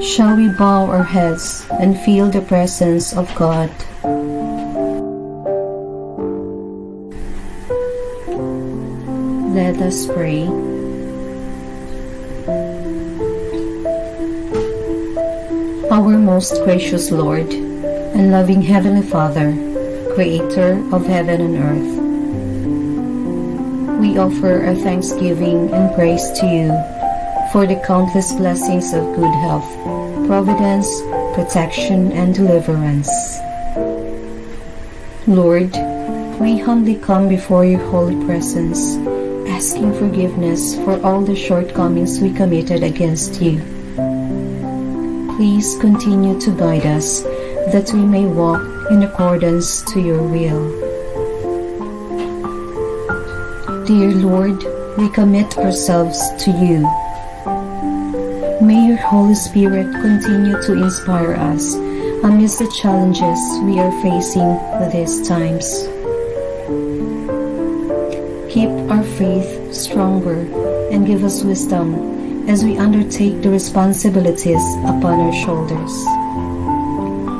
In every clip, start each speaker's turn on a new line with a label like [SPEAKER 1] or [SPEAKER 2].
[SPEAKER 1] Shall we bow our heads and feel the presence of God? Let us pray. Our most gracious Lord and loving Heavenly Father, Creator of heaven and earth, we offer our thanksgiving and praise to you for the countless blessings of good health, providence, protection, and deliverance. Lord, we humbly come before your holy presence, asking forgiveness for all the shortcomings we committed against you. Please continue to guide us that we may walk in accordance to your will. Dear Lord, we commit ourselves to you. May your Holy Spirit continue to inspire us amidst the challenges we are facing these times. Keep our faith stronger and give us wisdom as we undertake the responsibilities upon our shoulders.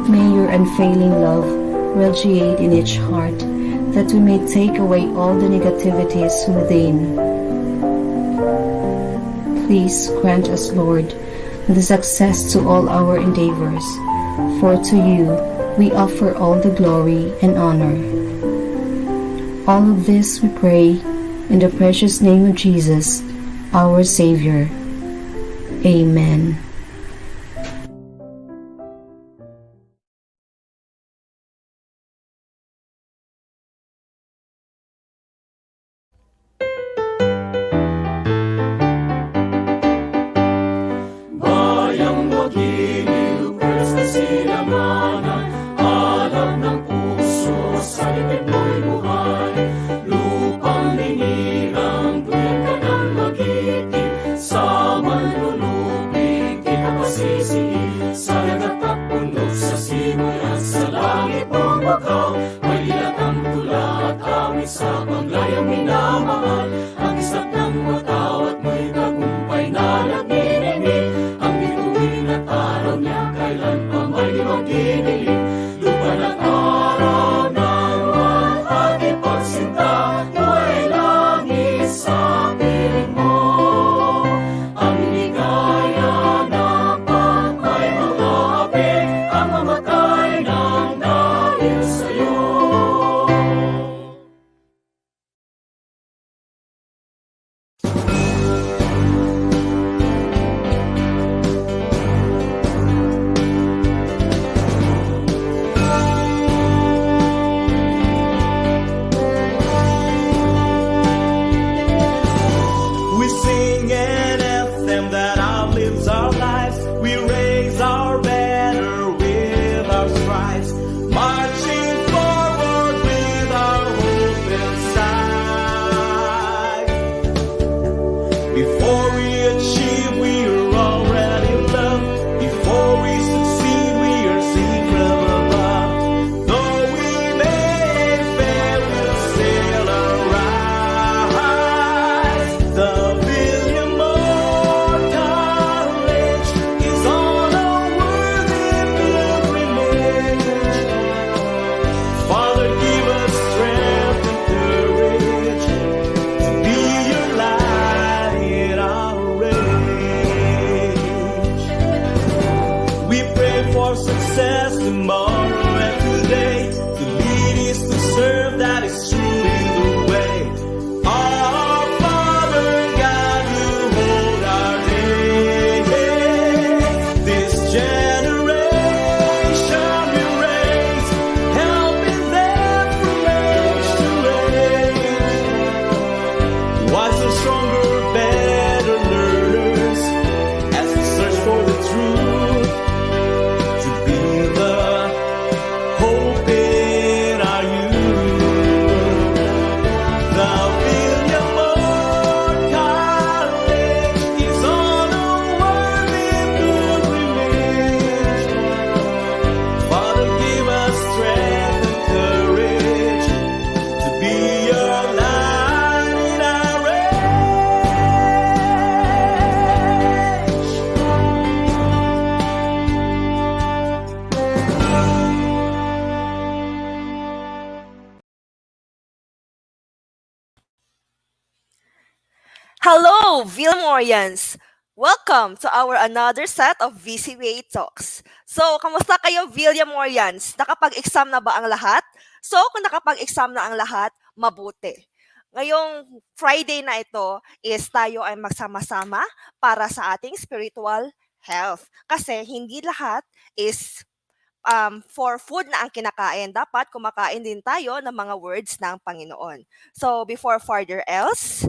[SPEAKER 1] May your unfailing love radiate in each heart that we may take away all the negativities within. Please grant us, Lord, the success to all our endeavors, for to you we offer all the glory and honor. All of this we pray in the precious name of Jesus, our Savior. Amen.
[SPEAKER 2] Sa paglayang minamahal, ang isa't ng matawat mo'y tagumpay na nagniningning. Ang bituin at araw niya kailan pa may di magdidilim. Lupa at araw ng walhati pagsinta, tuwa'y langis sa piling mo. Ang ligaya na pag may mga apit, ang mamatay ng dahil sa'yo.
[SPEAKER 3] Hello, Vilmorians! Welcome to our another set of VCWA Talks. So, kamusta kayo, Vilmorians? Nakapag-exam na ba ang lahat? So, kung nakapag-exam na ang lahat, mabuti. Ngayong Friday na ito is tayo ay magsama-sama para sa ating spiritual health. Kasi hindi lahat is for food na ang kinakain. Dapat kumakain din tayo ng mga words ng Panginoon. So, before further else,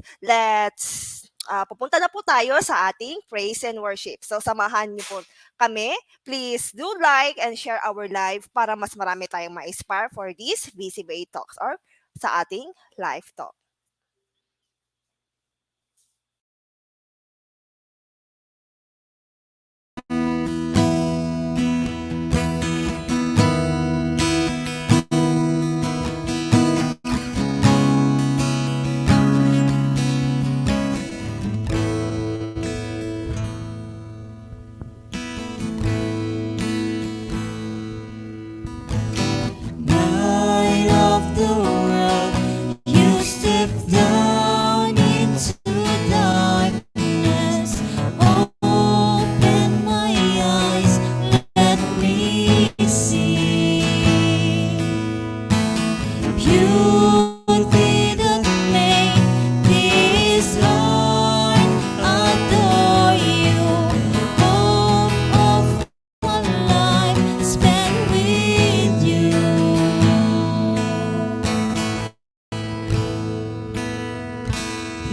[SPEAKER 3] pupunta na po tayo sa ating praise and worship. So, samahan niyo po kami. Please do like and share our live para mas marami tayong ma-inspire for this VCBA Talks or sa ating live talk.
[SPEAKER 2] Light of the world, you step down into darkness. Open my eyes, let me see beauty that made this heart adore you. Hope of one life spent with you.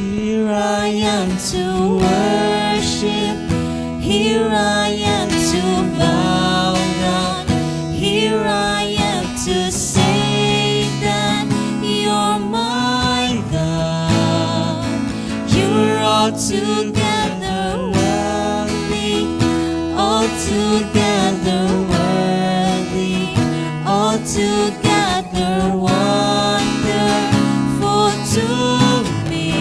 [SPEAKER 2] Here I am to worship. Here I am to bow down. Here I am to say that you're my God. You're altogether worthy, altogether worthy, altogether wonderful to me.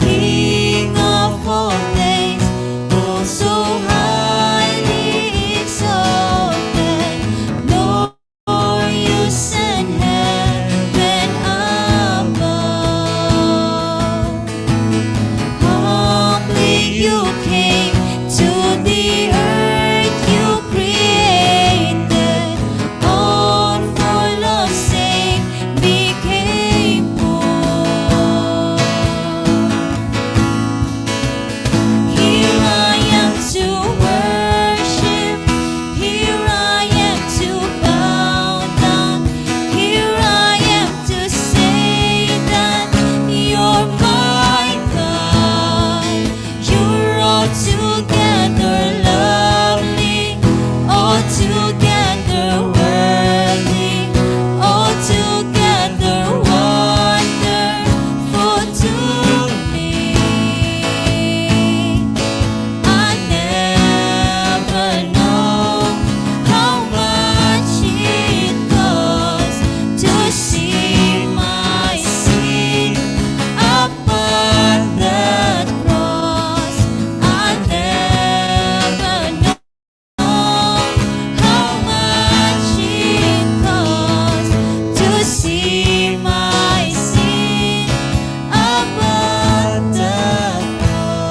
[SPEAKER 2] King of all things, oh so highly exalted, glorious and heaven above. Humbly you came to the earth you created, all for love's sake became poor. Here I am to worship. Here I am to bow down. Here I am to say that you're my God. You're altogether lovely, altogether worthy, altogether wonderful to me. I never know how much it costs to see my sin upon that cross. I never know how much it costs to see my sin upon the cross.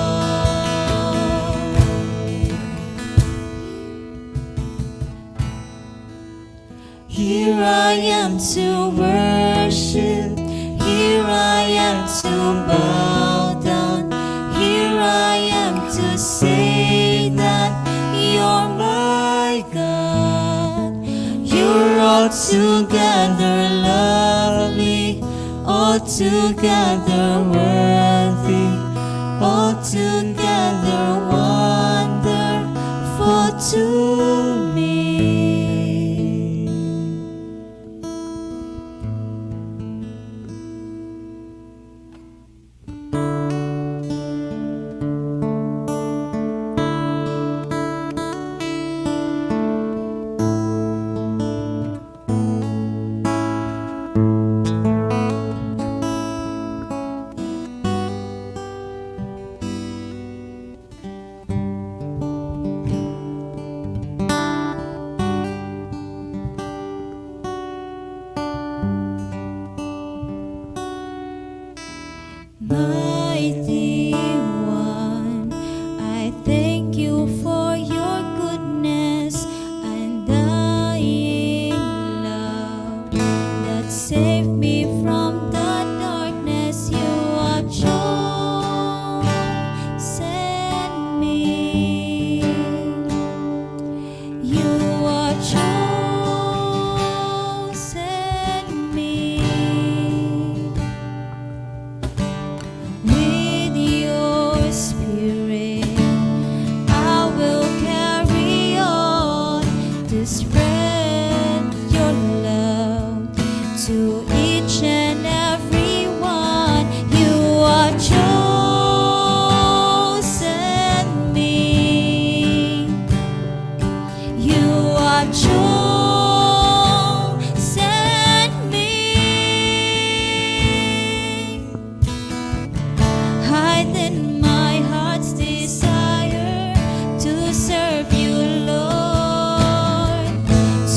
[SPEAKER 2] Here I am to worship. Here I am to bow down. Here I am to say that you're my God. You're altogether lovely, altogether worthy, altogether wonderful to me.
[SPEAKER 4] I thank you for your goodness and dying love that saved me from the darkness. You have chosen me. You have chosen me. With your spirit, I will carry on to spread your love to each and every one. You are chosen me. You are chosen me. Hiding my heart's desire to serve you, Lord,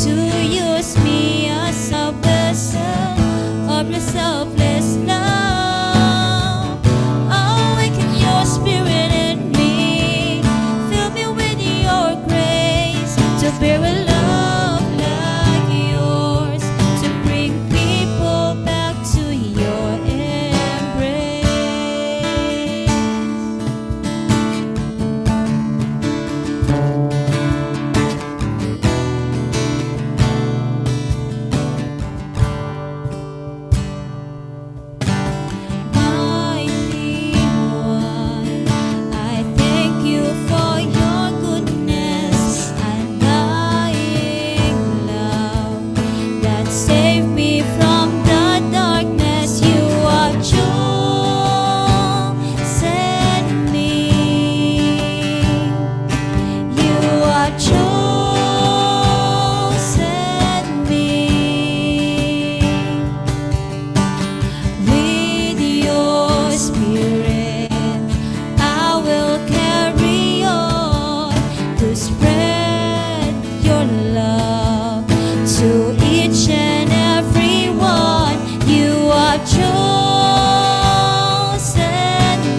[SPEAKER 4] to use me as a vessel of your selfless love. Awaken your spirit in me, fill me with your grace to bear a love like yours, to bring people back to your embrace. Mighty One, I thank you for your goodness and dying love that saved me from the darkness. You have chosen me. You have chosen me. With your spirit, I will carry on to spread your love to each and every one. You have chosen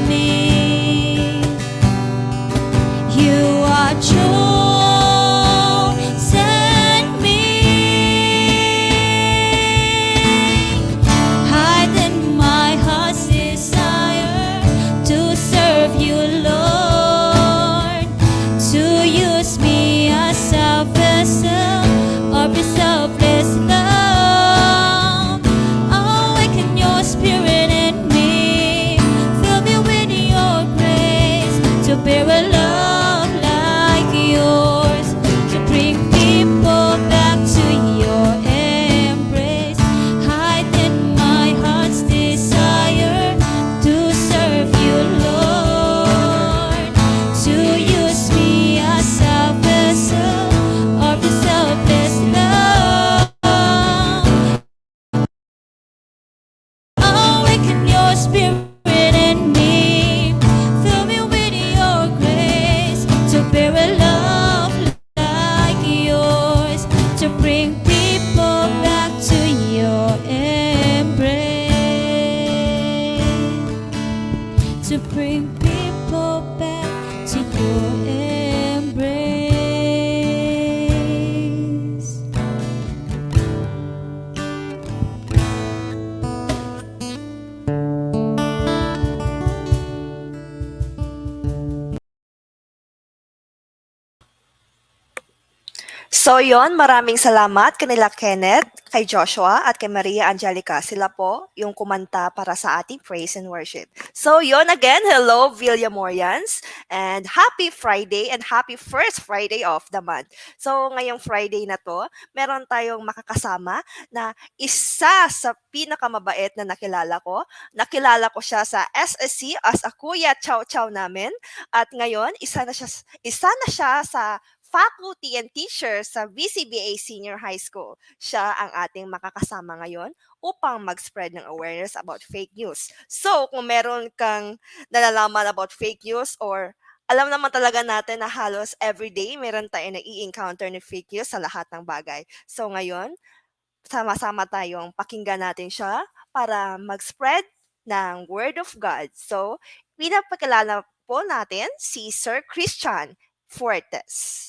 [SPEAKER 4] me. You are chosen me. Hiding my heart's desire to serve you, Lord, to use me as a vessel of your selfless love. Awaken your spirit in me, fill me with your grace to bear a love like yours, to bring people back to your embrace. Hiding my heart's desire to serve you, Lord, to use me as a vessel of your selfless love. Awaken your spirit in me, fill me with your grace to bear a love like yours, to bring people back to your embrace, to bring people back to your embrace.
[SPEAKER 3] So yon, maraming salamat kanila Kenneth, kay Joshua at kay Maria Angelica. Sila po yung kumanta para sa ating praise and worship. So yon again, hello Villamorians and happy Friday and happy first Friday of the month. So ngayong Friday na to, meron tayong makakasama na isa sa pinakamabait na nakilala ko. Nakilala ko siya sa SSC as a Kuya Chow Chow namin at ngayon isa na siya sa faculty and teacher sa VCBA Senior High School. Siya ang ating makakasama ngayon upang mag-spread ng awareness about fake news. So, kung meron kang nalalaman about fake news or alam naman talaga natin na halos everyday meron tayo na i-encounter ng fake news sa lahat ng bagay. So, ngayon, sama-sama tayong pakinggan natin siya para mag-spread ng Word of God. So, pinapakilala po natin si Sir Christian Fuertes.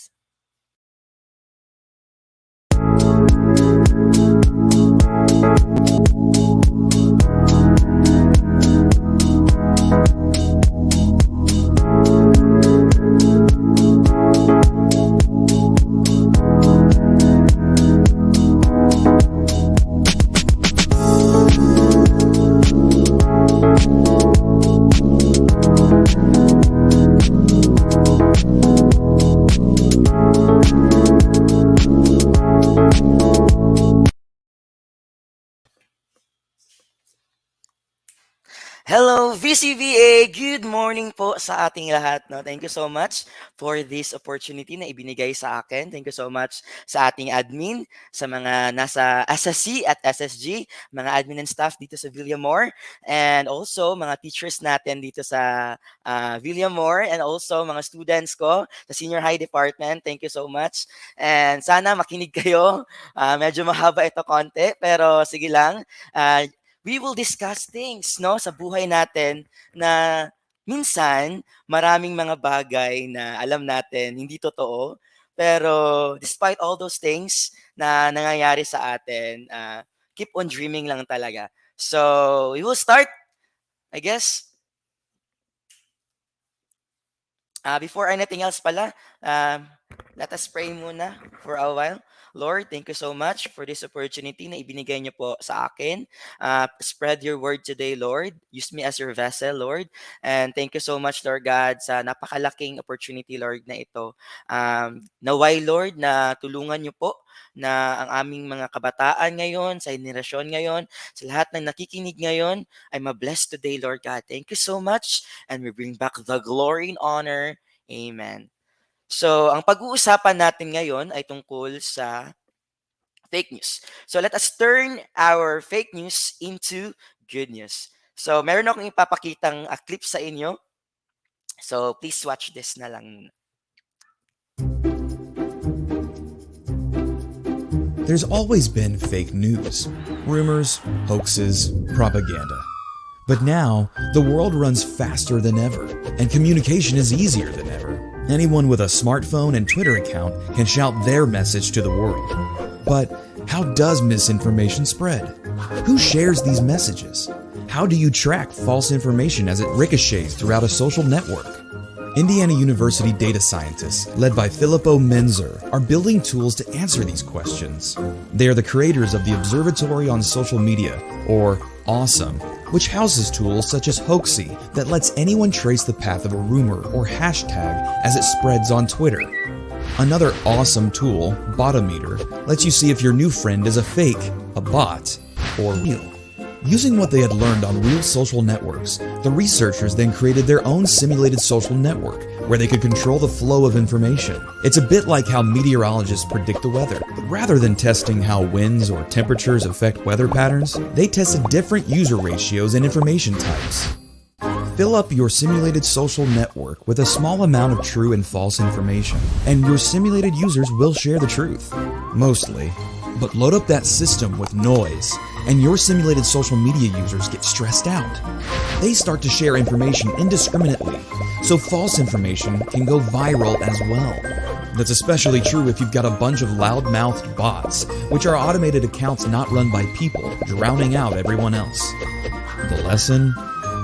[SPEAKER 5] Hello, VCVA! Good morning po sa ating lahat. No? Thank you so much for this opportunity na ibinigay sa akin. Thank you so much sa ating admin, sa mga nasa SSC at SSG, mga admin and staff dito sa Villamor, and also mga teachers natin dito sa Villamor, and also mga students ko sa Senior High Department. Thank you so much. And sana makinig kayo. Medyo mahaba ito konti, pero sige lang. We will discuss things no sa buhay natin na minsan maraming mga bagay na alam natin hindi totoo, pero despite all those things na nangyayari sa atin, keep on dreaming lang talaga. So we will start, I guess. Before anything else pala, let us pray muna for a while. Lord, thank you so much for this opportunity na ibinigay niyo po sa akin. Spread your word today, Lord. Use me as your vessel, Lord. And thank you so much, Lord God, sa napakalaking opportunity, Lord, na ito. Naway, Lord, na tulungan niyo po na ang aming mga kabataan ngayon, sa henerasyon ngayon, sa lahat ng nakikinig ngayon, ay mabless today, Lord God. Thank you so much. And we bring back the glory and honor. Amen. So, ang pag-uusapan natin ngayon ay tungkol sa fake news. So, let us turn our fake news into good news. So, meron akong ipapakitang clip sa inyo. So, please watch this na lang.
[SPEAKER 6] There's always been fake news, rumors, hoaxes, propaganda. But now, the world runs faster than ever, and communication is easier than ever. Anyone with a smartphone and Twitter account can shout their message to the world. But how does misinformation spread? Who shares these messages? How do you track false information as it ricochets throughout a social network? Indiana University data scientists, led by Filippo Menzer, are building tools to answer these questions. They are the creators of the Observatory on Social Media, or Awesome, which houses tools such as Hoaxy that lets anyone trace the path of a rumor or hashtag as it spreads on Twitter. Another awesome tool, Botometer, lets you see if your new friend is a fake, a bot, or real. Using what they had learned on real social networks, the researchers then created their own simulated social network where they could control the flow of information. It's a bit like how meteorologists predict the weather. But rather than testing how winds or temperatures affect weather patterns, they tested different user ratios and information types. Fill up your simulated social network with a small amount of true and false information, and your simulated users will share the truth. Mostly. But load up that system with noise, and your simulated social media users get stressed out. They start to share information indiscriminately, so false information can go viral as well. That's especially true if you've got a bunch of loud-mouthed bots, which are automated accounts not run by people, drowning out everyone else. The lesson?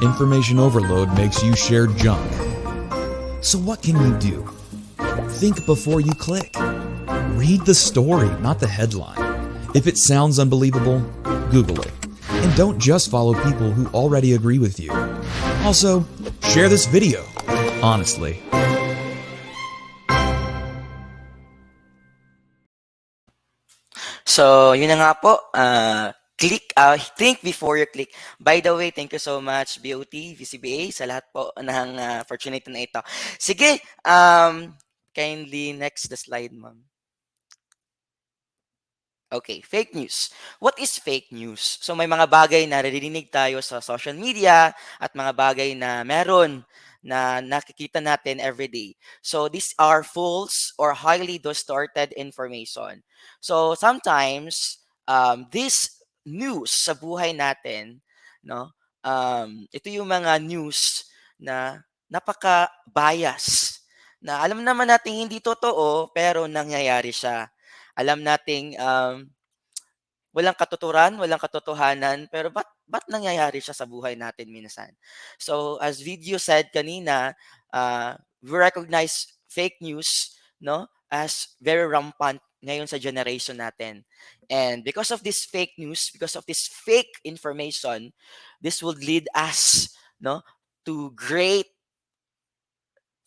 [SPEAKER 6] Information overload makes you share junk. So what can you do? Think before you click. Read the story, not the headline. If it sounds unbelievable, Google it. And don't just follow people who already agree with you. Also, share this video, honestly.
[SPEAKER 5] So, yun na nga po. Think before you click. By the way, thank you so much, BOT, VCBA, sa lahat po ng opportunity na ito. Sige, kindly next the slide, ma'am. Okay, fake news. What is fake news? So may mga bagay na naririnig tayo sa social media at mga bagay na meron na nakikita natin every day. So these are false or highly distorted information. So sometimes this news sa buhay natin, no? Ito yung mga news na napaka-bias na alam naman nating hindi totoo pero nangyayari siya. Alam nating, walang katuturan, walang katotohanan, pero ba't nangyayari siya sa buhay natin minsan? So, as video said kanina, we recognize fake news, no, as very rampant ngayon sa generation natin. And because of this fake news, because of this fake information, this would lead us, no, to great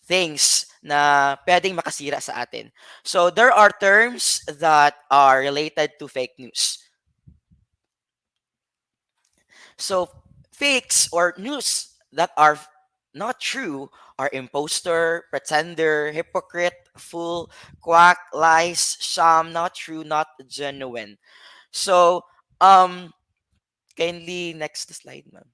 [SPEAKER 5] things na pwedeng makasira sa atin. So, there are terms that are related to fake news. So fakes or news that are not true are imposter, pretender, hypocrite, fool, quack, lies, sham, not true, not genuine. So kindly next slide, ma'am.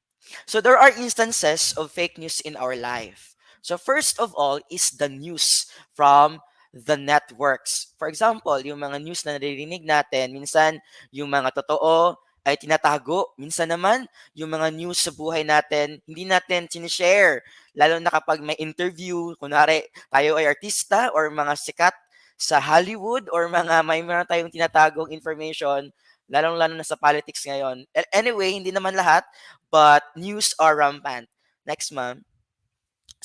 [SPEAKER 5] So there are instances of fake news in our life. So first of all is the news from the networks. For example, yung mga news na naririnig natin, minsan yung mga totoo ay tinatago. Minsan naman, yung mga news sa buhay natin, hindi natin sinishare. Lalo na kapag may interview, kunwari tayo ay artista or mga sikat sa Hollywood or may mga tayong tinatagong information, lalong-lalo na sa politics ngayon. Anyway, hindi naman lahat, but news are rampant. Next, ma'am.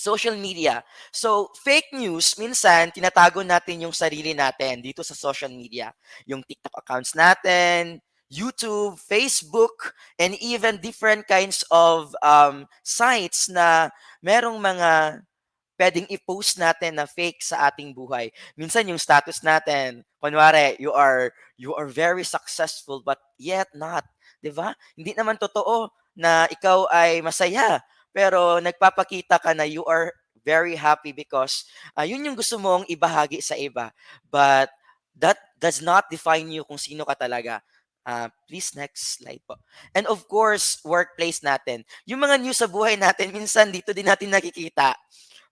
[SPEAKER 5] Social media. So, fake news, minsan, tinatago natin yung sarili natin dito sa social media. Yung TikTok accounts natin, YouTube, Facebook, and even different kinds of sites na merong mga pwedeng i-post natin na fake sa ating buhay. Minsan yung status natin, kunwari, you are very successful but yet not, 'di ba? Hindi naman totoo na ikaw ay masaya, pero nagpapakita ka na you are very happy because yun yung gusto mong ibahagi sa iba. But that does not define you kung sino ka talaga. Please next slide po. And of course, workplace natin. Yung mga news sa buhay natin, minsan dito din natin nakikita.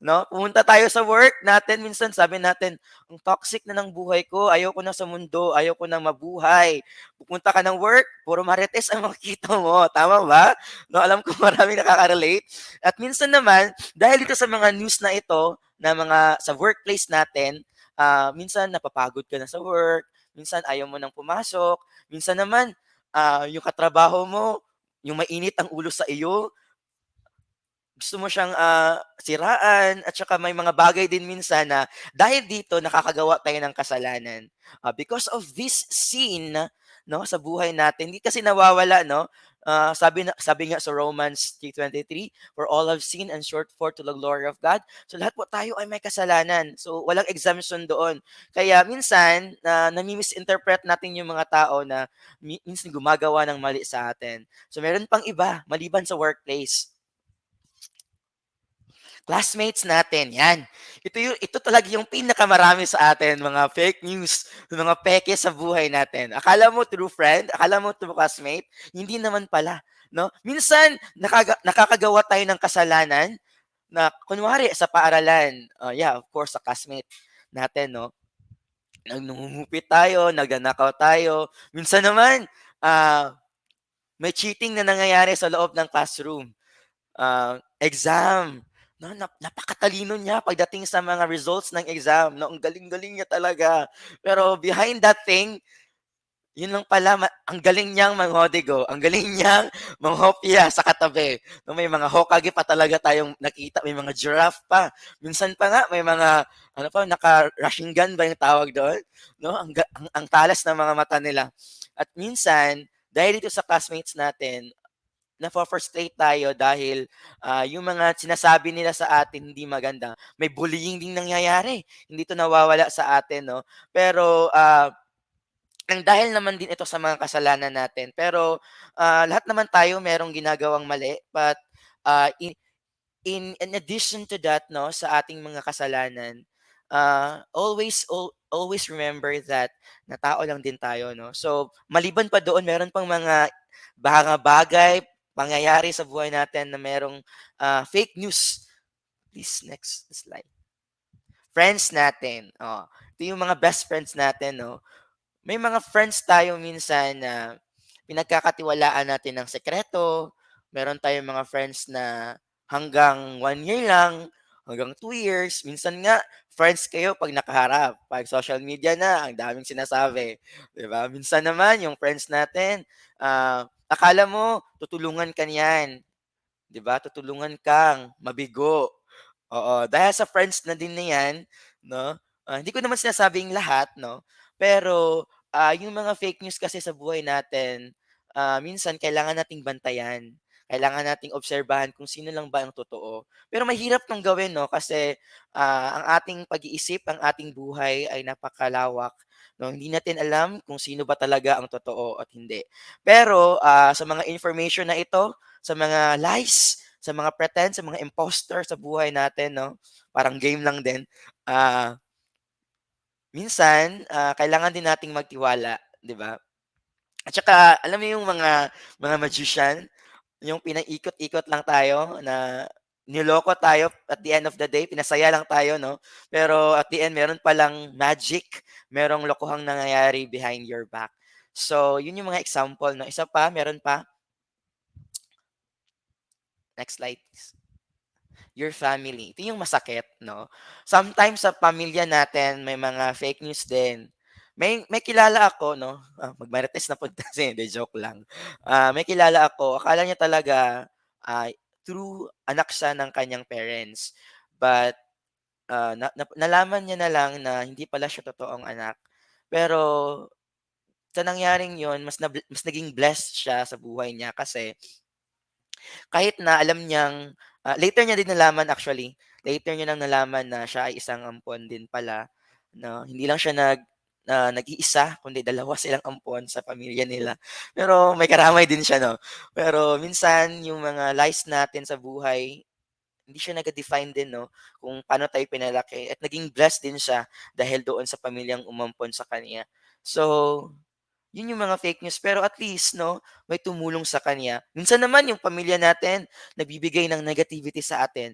[SPEAKER 5] No? Pumunta tayo sa work natin, minsan sabi natin, ang toxic na ng buhay ko, ayoko na sa mundo, ayoko na mabuhay. Pupunta ka ng work, puro marites ang makikita mo. Tama ba? No, alam ko maraming nakaka-relate. At minsan naman, dahil dito sa mga news na ito, na mga sa workplace natin, minsan napapagod ka na sa work, minsan ayaw mo nang pumasok, minsan naman, yung katrabaho mo, yung mainit ang ulo sa iyo, gusto mo siyang, siraan at saka may mga bagay din minsan na dahil dito nakakagawa tayo ng kasalanan. Because of this sin 'no, sa buhay natin, hindi kasi nawawala 'no, sabi nga sa Romans 3:23, "For all have sinned and short forth to the glory of God." So lahat po tayo ay may kasalanan. So walang exemption doon. Kaya minsan nami-misinterpret natin yung mga tao na minsan gumagawa ng mali sa atin. So meron pang iba maliban sa workplace. Classmates natin, 'yan. Ito talaga yung pinakamarami sa atin, mga fake news, mga peke sa buhay natin. Akala mo true friend, akala mo true classmate, hindi naman pala, 'no? Minsan nakakagawa tayo ng kasalanan na kunwari sa paaralan, yeah, of course sa classmate natin, 'no? Nangungupit tayo, nagnanakaw tayo. Minsan naman, may cheating na nangyayari sa loob ng classroom. Exam. No, napakatalino niya pagdating sa mga results ng exam. No, ang galing-galing niya talaga. Pero behind that thing, yun lang pala, ang galing niyang manghodigo, ang galing niyang manghopya sa katabi. No, may mga Hokage pa talaga tayong nakita, may mga giraffe pa. Minsan pa nga, may mga, ano pa, naka-rushing gun ba yung tawag doon? No, ang talas ng mga mata nila. At minsan, dahil dito sa classmates natin, nafo-frustrate tayo dahil yung mga sinasabi nila sa atin hindi maganda. May bullying ding nangyayari. Hindi 'to nawawala sa atin, 'no? Pero, nang dahil naman din ito sa mga kasalanan natin. Pero, lahat naman tayo merong ginagawang mali. But, in addition to that 'no, sa ating mga kasalanan, always remember that na tao lang din tayo 'no. So, maliban pa doon meron pang mga bagay, pangyayari sa buhay natin na merong, fake news. Please, next slide. Friends natin, ito yung mga best friends natin 'no. May mga friends tayo minsan na pinagkakatiwalaan natin ng sekreto, meron tayong mga friends na hanggang 1 year lang, hanggang 2 years. Minsan nga, friends kayo 'pag nakaharap. 'Pag social media na, ang daming sinasabi, 'di ba? Minsan naman yung friends natin, akala mo tutulungan ka niyan, 'di ba? Tutulungan kang mabigo. Oo, dahil sa friends na din na 'yan 'no, hindi ko naman sinasabing lahat 'no, pero, yung mga fake news kasi sa buhay natin, minsan kailangan nating bantayan. Kailangan nating obserbahan kung sino lang ba ang totoo. Pero mahirap 'tong gawin 'no, kasi, ang ating pag-iisip, ang ating buhay ay napakalawak 'no. Hindi natin alam kung sino ba talaga ang totoo at hindi. Pero, sa mga information na ito, sa mga lies, sa mga pretend, sa mga imposter sa buhay natin 'no, parang game lang din. Ah, minsan, kailangan din nating magtiwala, 'di ba? At saka alam mo yung mga magician, yung pinaikot-ikot lang tayo na niloko tayo at the end of the day, pinasaya lang tayo 'no, pero at the end meron palang magic, merong lokohang nangyayari behind your back. So, yun yung mga example 'no. Isa pa, meron pa, next slide please. Your family. Ito yung masakit, 'no? Sometimes sa pamilya natin may mga fake news din. May kilala ako 'no, magmarites na punta kasi hindi, joke lang. May kilala ako, akala niya talaga, true anak siya ng kanyang parents. But, nalaman niya na lang na hindi pala siya totoong anak. Pero sa nangyaring yun mas naging blessed siya sa buhay niya kasi kahit na alam niyang, later niya din nalaman actually, later niya lang nalaman na siya ay isang ampon din pala 'no. Hindi lang siya nag-iisa kundi dalawa silang ampon sa pamilya nila. Pero may karamay din siya 'no. Pero minsan yung mga lies natin sa buhay, hindi siya nage-define din 'no, kung paano tayo pinalaki at naging blessed din siya dahil doon sa pamilyang umampon sa kanya. So, yun yung mga fake news pero at least 'no, may tumulong sa kanya. Minsan naman yung pamilya natin nagbibigay ng negativity sa atin,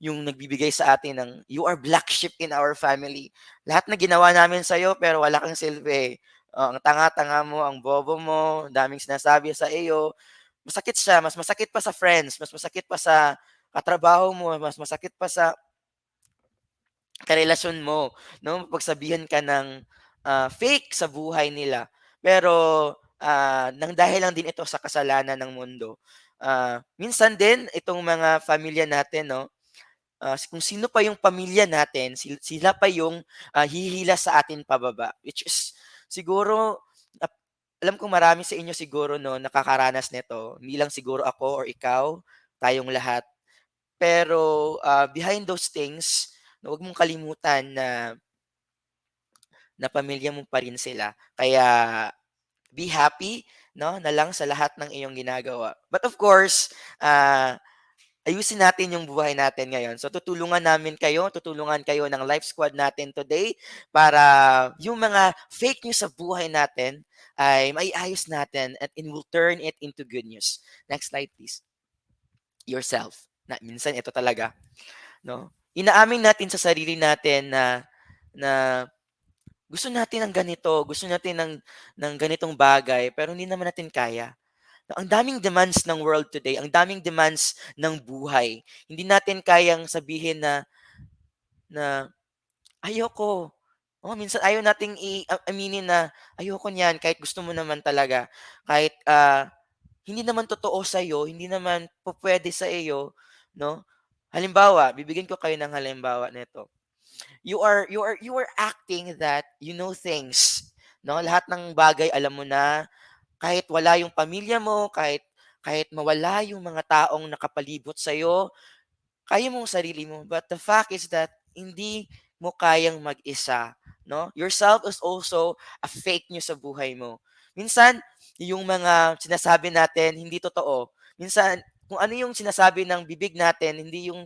[SPEAKER 5] yung nagbibigay sa atin ng, "You are black sheep in our family. Lahat na ginawa namin sa'yo pero wala kang silbi. Ang tanga-tanga mo, ang bobo mo, ang daming sinasabi sa iyo." Masakit siya, mas masakit pa sa friends, mas masakit pa sa katrabaho mo, mas masakit pa sa karelasyon mo 'no, pagsabihan ka ng, fake sa buhay nila. Pero, nang dahil lang din ito sa kasalanan ng mundo. Minsan din itong mga pamilya natin 'no, kung sino pa yung pamilya natin, sila pa yung, hihila sa atin pababa. Which is siguro alam kong marami sa inyo siguro 'no, nakakaranas nito. Hindi lang siguro ako or ikaw, tayong lahat. Pero, behind those things, na huwag mong kalimutan na pamilya mo pa rin sila. Kaya be happy 'no, na lang sa lahat ng iyong ginagawa. But of course, ayusin natin yung buhay natin ngayon. So tutulungan kayo ng Life Squad natin today para yung mga fake news sa buhay natin ay maiayos natin and we'll turn it into good news. Next slide please. Yourself. Na minsan ito talaga 'no, inaamin natin sa sarili natin na gusto natin ng ganito, gusto natin ng ganitong bagay, pero hindi naman natin kaya. Ang daming demands ng world today, ang daming demands ng buhay. Hindi natin kayang sabihin na, "Ayoko." Minsan ayaw nating aminin na, "Ayoko niyan," kahit gusto mo naman talaga. Kahit, hindi naman totoo sa'yo, hindi naman pupuwede sa iyo 'no. Halimbawa, bibigyan ko kayo ng halimbawa nito. You are acting that you know things, 'no? Lahat ng bagay alam mo na, kahit wala yung pamilya mo, kahit mawala yung mga taong nakapalibot sa'yo, kaya mo ang sarili mo. But the fact is that hindi mo kayang mag-isa, 'no? Yourself is also a fake news sa buhay mo. Minsan, yung mga sinasabi natin hindi totoo. Minsan, kung ano yung sinasabi ng bibig natin, hindi yung,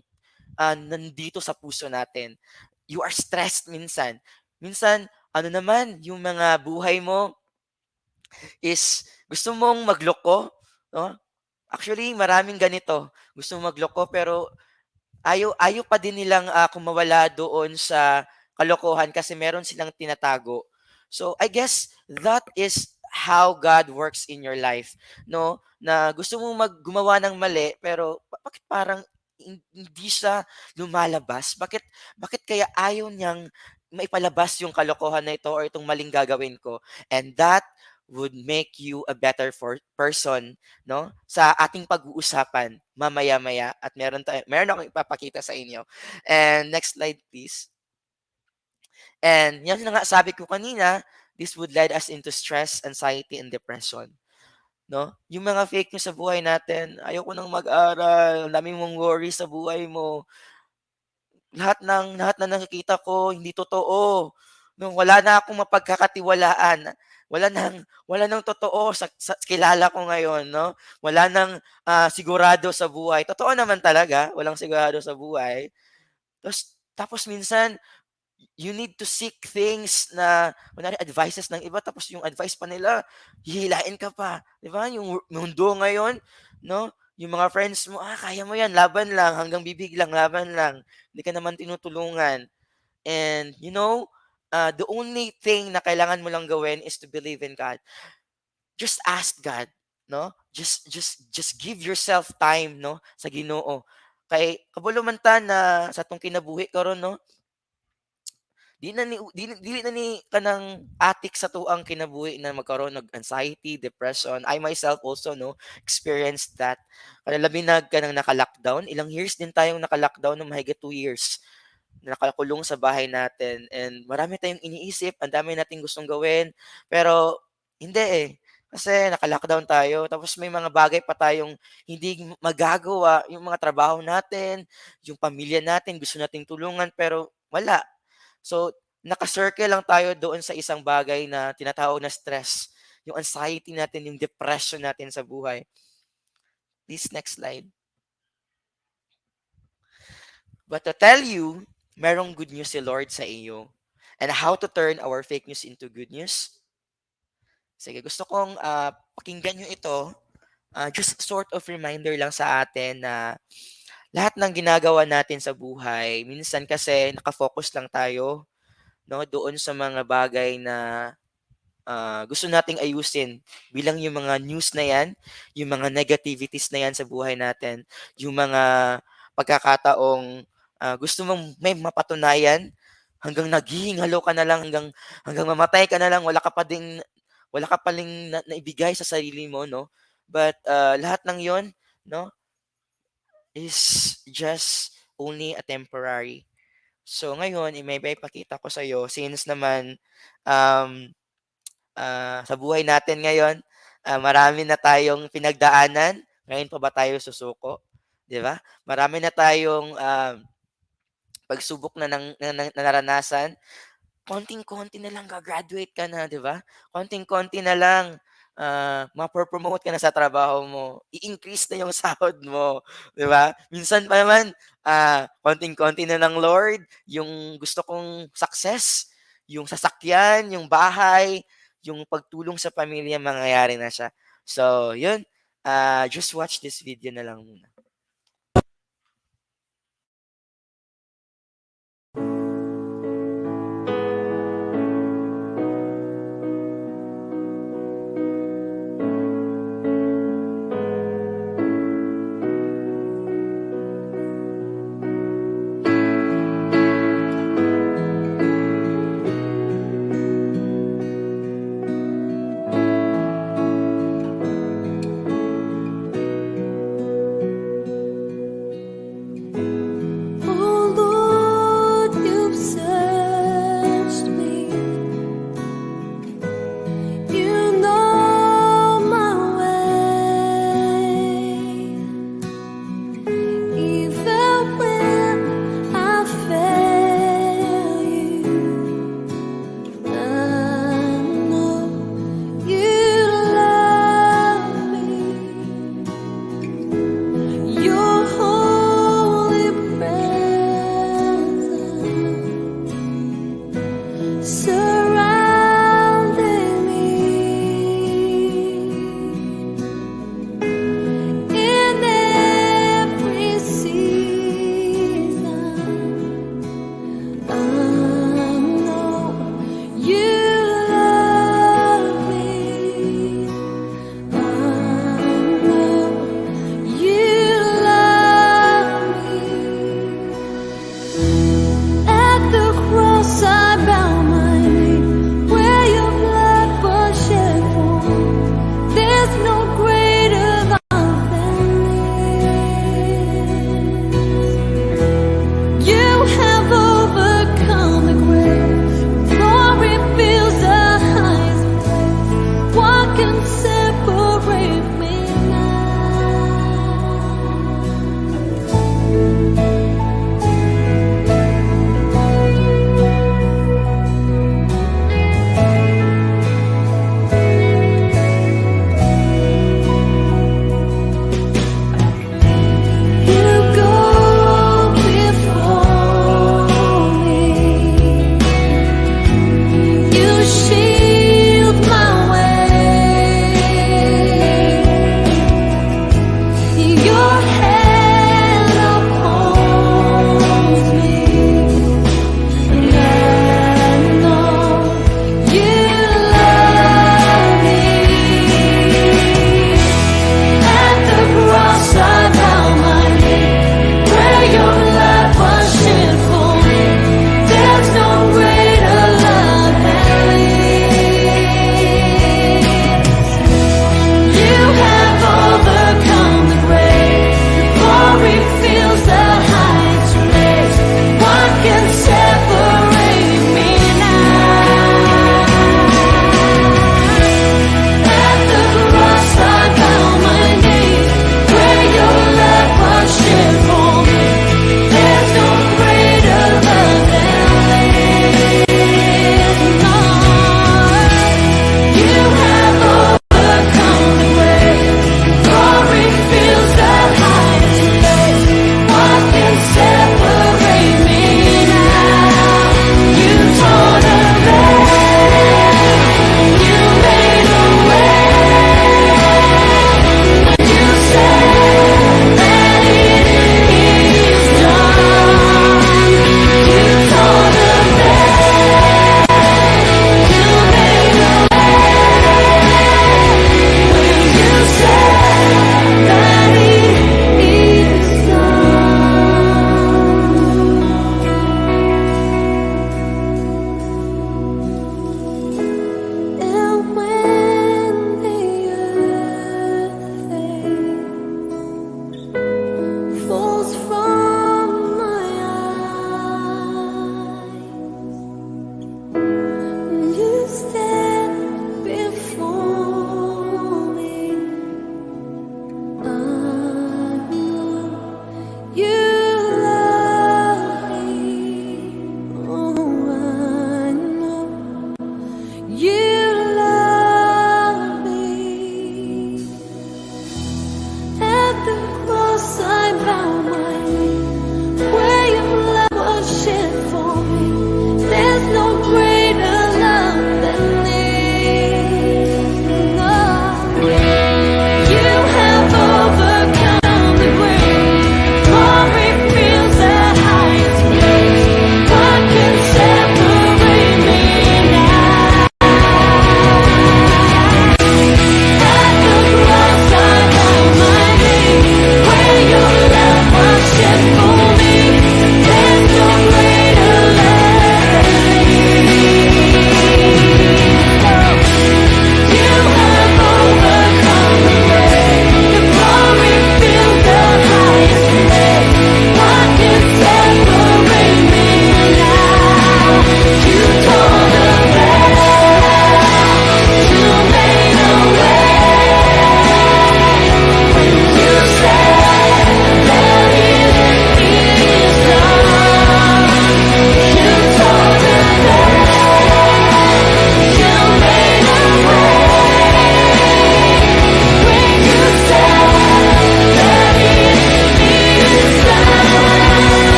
[SPEAKER 5] nandito sa puso natin. You are stressed minsan. Minsan, ano naman, yung mga buhay mo is gusto mong magloko, 'no? Actually, maraming ganito. Gusto mong magloko pero ayaw ayaw pa din nilang, kumawala doon sa kalokohan kasi meron silang tinatago. So, I guess that is how God works in your life, 'no? Na gusto mong gumawa ng mali pero bakit parang hindi siya lumalabas? Bakit kaya ayaw niyang maipalabas yung kalokohan na ito or itong maling gagawin ko? And that would make you a better person, no? Sa ating pag-uusapan mamaya-maya at meron akong ipapakita sa inyo. And next slide please. And yan na nga sabi ko kanina, this would lead us into stress, anxiety, and depression. No? Yung mga fake news sa buhay natin, ayoko nang mag-aral, ang dami mong worry sa buhay mo. Lahat na nakikita ko hindi totoo. No, wala na akong mapagkakatiwalaan. Wala nang totoo sa kilala ko ngayon, no? Wala nang sigurado sa buhay. Totoo naman talaga, walang sigurado sa buhay. Tapos minsan you need to seek things na kunwari advices ng iba tapos yung advice pa nila hihilain ka pa, 'di ba? Yung mundo ngayon, no? Yung mga friends mo, kaya mo 'yan, laban lang, hanggang bibig lang, laban lang. Hindi ka naman tinutulungan. And the only thing na kailangan mo lang gawin is to believe in God. Just ask God, no? Just give yourself time, no, sa Ginoo. Kay kabulumantan na sa tong kinabuhi karon, no? Dili na ni kanang atik sa tuang kinabuhi na magkaroon ng anxiety, depression. I myself also experienced that. Kada labi na kanang naka-lockdown, ilang years din tayong naka-lockdown, ng mahigit 2 years. Nakakulong sa bahay natin and marami tayong iniisip, ang dami nating gustong gawin, pero hindi eh. Kasi naka-lockdown tayo tapos may mga bagay pa tayong hindi magagawa, yung mga trabaho natin, yung pamilya natin gusto nating tulungan pero wala. So, naka-circle lang tayo doon sa isang bagay na tinatawag na stress, yung anxiety natin, yung depression natin sa buhay. Please, next slide. But to tell you, merong good news si Lord sa iyo. And how to turn our fake news into good news? Sige, gusto kong pakinggan nyo ito. Just sort of reminder lang sa atin na lahat ng ginagawa natin sa buhay, minsan kasi nakafocus lang tayo, no, doon sa mga bagay na gusto nating ayusin bilang yung mga news na yan, yung mga negativities na yan sa buhay natin, yung mga pagkakataong gusto mong may mapatunayan hanggang naghihingalo ka na lang hanggang mamatay ka na lang wala ka pa ring naibigay sa sarili mo, no? But lahat ng 'yon, no, is just only a temporary. So ngayon, may ipakita ko sa iyo since naman um sa buhay natin ngayon, marami na tayong pinagdaanan, ngayon pa ba tayo susuko, 'di ba? Marami na tayong pagsubok na naranasan. Konting-konti na lang graduate ka na, 'di ba? Konting-konti na lang, mapo-promote ka na sa trabaho mo, i-increase na yung sahod mo, 'di ba? Minsan pa naman, konting-konti na lang, Lord, yung gusto kong success, yung sasakyan, yung bahay, yung pagtulong sa pamilya, mangyayari na siya. So, yun, just watch this video na lang muna.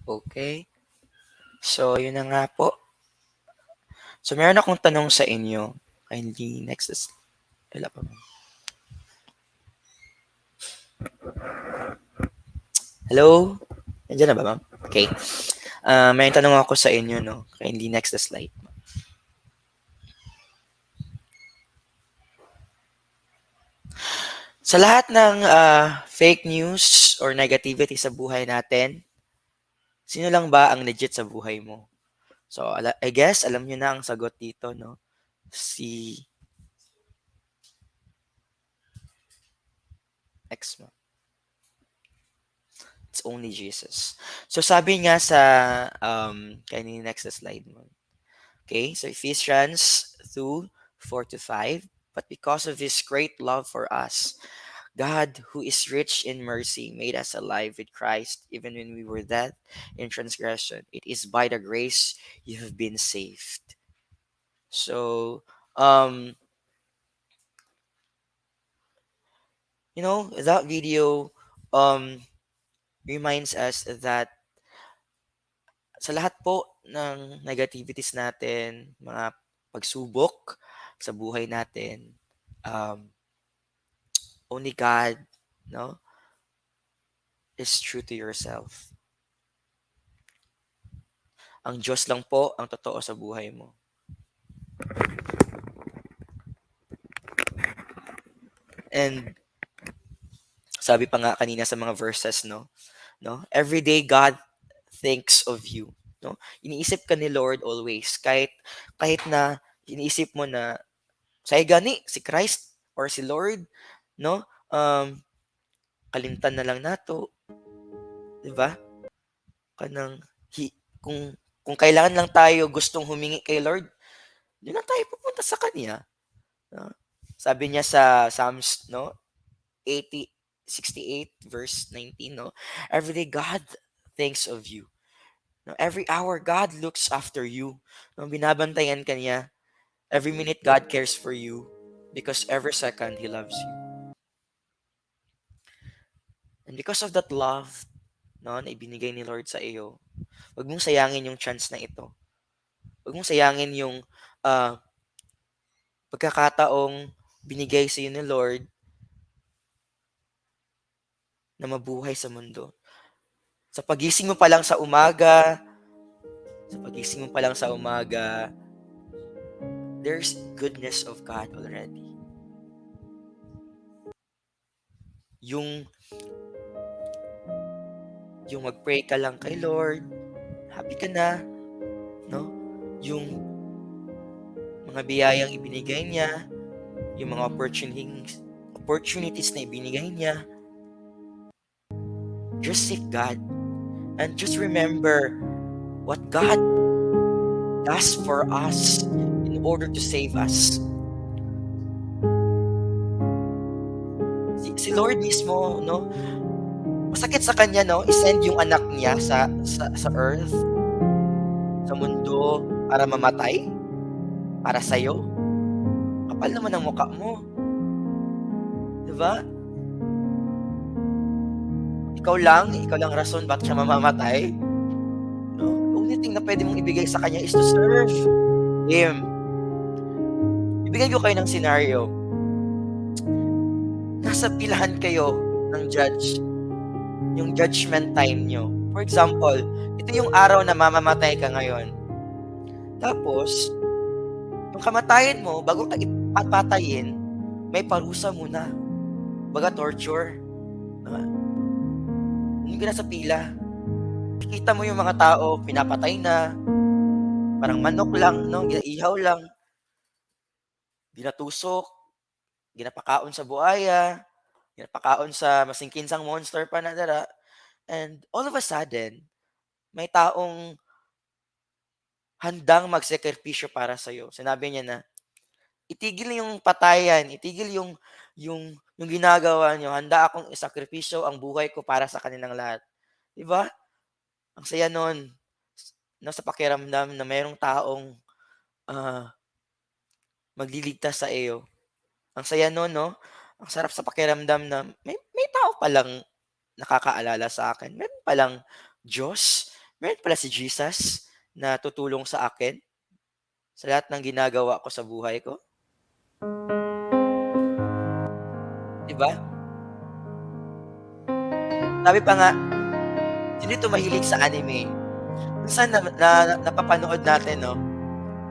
[SPEAKER 5] Okay. So, yun na nga po. So, meron akong tanong sa inyo. Kindly, next is, wala pa ba? Hello? Nandiyan na ba, ma'am? Okay. May tanong ako sa inyo, no? Kindly, next the slide. Sa lahat ng fake news or negativity sa buhay natin, sino lang ba ang legit sa buhay mo? So, I guess, alam nyo na ang sagot dito, no? Si X mo. It's only Jesus. So, sabi nga sa, kanina next na slide mo. Okay, so Ephesians 2, 4-5. But because of His great love for us, God, who is rich in mercy, made us alive with Christ, even when we were dead in transgression. It is by the grace you have been saved. So, that video reminds us that sa lahat po ng negativities natin, mga pagsubok sa buhay natin, only God, no, is true to yourself. Ang Diyos lang po ang totoo sa buhay mo. And sabi pa nga kanina sa mga verses, no, every day God thinks of you, no. Iniisip ka ni Lord always, kahit na iniisip mo na say gani si Christ or si Lord, no, kalimtan na lang nato, di ba? Kanang kung kailangan lang tayo gustong humingi kay Lord, doon na tayo pupunta sa kanya. No? Sabi niya sa Psalms, no, 68 verse 19, no, every day God thinks of you. No, every hour God looks after you. No, binabantayan ka niya. Every minute God cares for you because every second He loves you. And because of that love, no, na ibinigay ni Lord sa iyo, huwag mong sayangin yung chance na ito. Huwag mong sayangin yung pagkakataong binigay sa iyo ni Lord na mabuhay sa mundo. Sa pagising mo pa lang sa umaga, there's goodness of God already. Yung mag-pray ka lang kay Lord, happy ka na, no? Yung mga biyayang ibinigay niya, yung mga opportunities na ibinigay niya, just seek God. And just remember what God does for us in order to save us. Si Lord mismo, no? Masakit sa kanya, no? I-send yung anak niya sa earth, sa mundo, para mamatay, para sa'yo. Kapal naman ang mukha mo. Diba? Ikaw lang rason ba't siya mamamatay. No? The only thing na pwede mong ibigay sa kanya is to serve Him. Ibigay ko kayo ng scenario. Nasa pilahan kayo ng judge. Yung judgment time nyo. For example, ito yung araw na mamamatay ka ngayon. Tapos, yung kamatayan mo, bago ka ipapatayin, may parusa muna. Baga torture. Hindi ka na sa pila. Kikita mo yung mga tao, pinapatay na. Parang manok lang, no? Ihaw lang. Ginatusok. Ginapakaon sa buhaya. Ginapakaon sa masingkinsang monster pa na dara. And all of a sudden, may taong handang magsakripisyo para sa'yo. Sinabi niya na, itigil yung patayan, itigil yung ginagawa niyo. Handa akong isakripisyo ang buhay ko para sa kanilang lahat. Diba? Ang saya nun, no, sa pakiramdam na mayroong taong magliligtas sa iyo. Ang saya nun, no? Ang sarap sa pakiramdam na may tao palang nakakaalala sa akin. Meron palang Diyos meron pala si Jesus na tutulong sa akin sa lahat ng ginagawa ko sa buhay ko. 'Di ba? Sabi pa nga, sino dito mahilig sa anime? Minsan napapanood natin, no?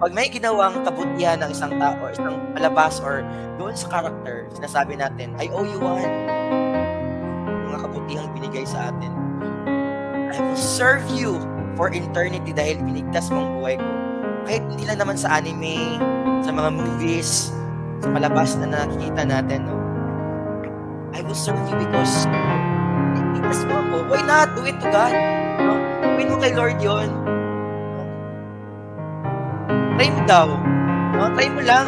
[SPEAKER 5] Pag may ginawang kabutihan ng isang tao or isang palabas or doon sa character, sinasabi natin, I owe you one. Mga kabutihang binigay sa atin. I will serve you for eternity dahil binigtas mong buhay ko. Kahit hindi lang naman sa anime, sa mga movies, sa palabas na nakikita natin, no? I will serve you because binigtas mo ako. Why not? Do it to God. No? Gawin mo kay Lord yun. Try mo daw. No? Try mo lang.